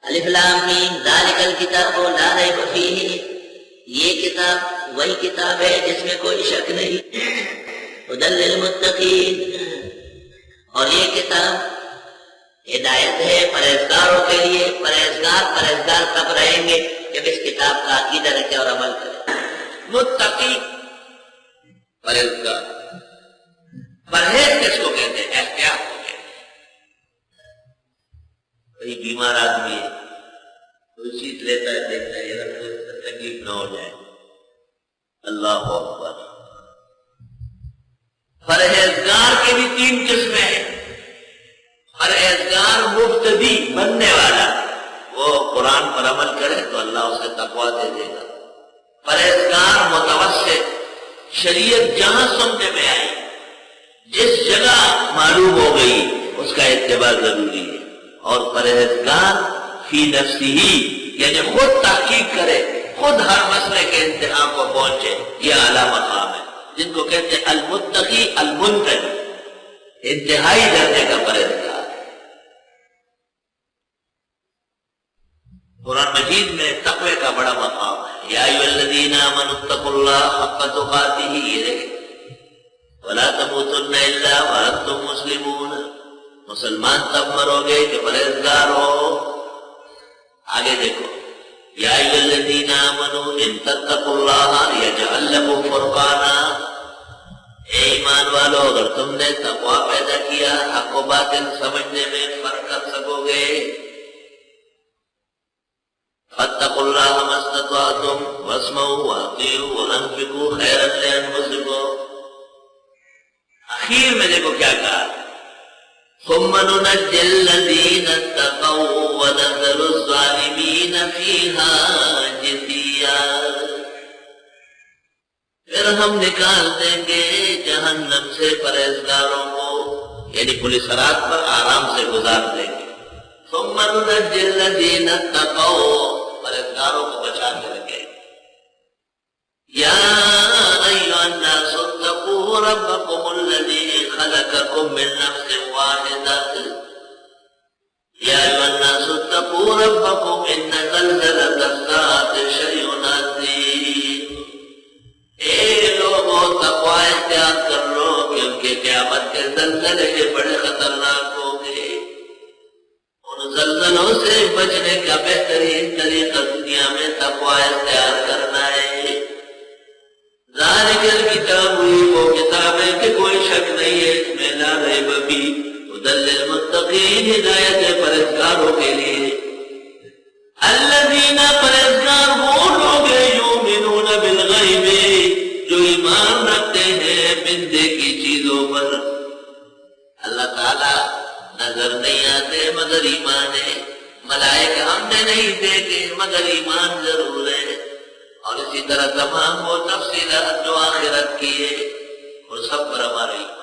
الف لام میم ذالک الکتاب لا ریب فیہ، یہ کتاب وہی کتاب ہے جس میں کوئی شک نہیں، ھدی للمتقین، اور یہ کتاب ہدایت ہے پرہیزگاروں کے لیے۔ پرہیزگار تب رہیں گے جب اس کتاب کا عقیدہ رکھے اور عمل کرے۔ متقی پرہیزگار، پرہیز کس کو کہتے ہیں؟ احتیاط کو کہتے ہیں۔ کوئی بیمار آدمی ہے، کوئی چیز لیتا ہے، دیکھتا ہے یہ تکلیف نہ ہو جائے، اللہ اکبر۔ پرہیزگار کے بھی تین قسمیں ہیں۔ پرہیزگار مبتدی بننے والا، وہ قرآن پر عمل کرے تو اللہ اسے تقویٰ دے دے گا۔ پرہیزگار متوسط، شریعت جہاں سمجھ میں آئی، جس جگہ معلوم ہو گئی اس کا اتباع ضروری ہے۔ اور پرہیزگار فی نفسی ہی، یعنی خود تحقیق کرے، خود ہر مسئلے کے انتہا کو پہنچے، یہ اعلیٰ مقام ہے، جن کو کہتے ہیں المتقی المنتقی، انتہائی درجے کا پرہیزگار۔ قرآن مجید میں تقوی کا بڑا مقام ہے۔ یا ایھا الذین آمنوا اتقوا اللہ حق تقاتہ ولا تموتن الا وانتم مسلمون، مسلمان تب مرو گے کہ پرہیزگار ہو۔ آگے دیکھو، یا ایھا الذین آمنوا ان تتقوا اللہ یجعل لکم فرقانا، اے ایمان والو اگر تم نے تقوی پیدا کیا، حق و باطل سمجھنے میں فرق کر سکو گے۔ فاتقوا اللہ ما استطعتم واسمعوا واطیعوا وانفقوا خیرا لانفسکم۔ اخیر میں دیکھو کیا کہا، ثم ننجی الذین اتقوا ونذر الظالمین فیہا جثیا، پھر ہم نکال دیں گے جہنم سے پرہیزگاروں کو، یعنی پولیس رات پر آرام سے گزار دیں گے۔ ثم ننجی الذین اتقوا، پرہیزگاروں کو بچا کے رکھیں۔ یا ایھا الناس اتقوا ربکم الذی خلقکم من نفس واحدہ، یا ایھا الناس اتقوا ربکم ان زلزلۃ الساعۃ شیء عظیم، اے لوگوں تقوی اختیار کر لو کیونکہ قیامت کے زلزلے بڑے خطرناک ہوں گے۔ ان زلزلوں سے بچنے کا بہترین طریقہ دنیا میں تقوی اختیار کرنا ہے۔ ذالک الکتاب، وہ کتاب ہے کہ کوئی شک نہیں ہے اس میں، لا ریب فیہ ھدی للمتقین، ہدایت ہے پرہیزگاروں کے لیے۔ الذین، پرہیزگار وہ لوگ ہیں، یؤمنون بالغیب، جو ایمان رکھتے ہیں من دیکھی چیزوں پر۔ اللہ تعالیٰ نظر نہیں آتے مگر ایمان ہے، ملائکہ ہم نے نہیں دیکھے مگر ایمان ضرور ہے، اور اسی طرح تمام وہ تفصیلات جو آخرت کی ہے، اور سب پر ہمارا ایمان۔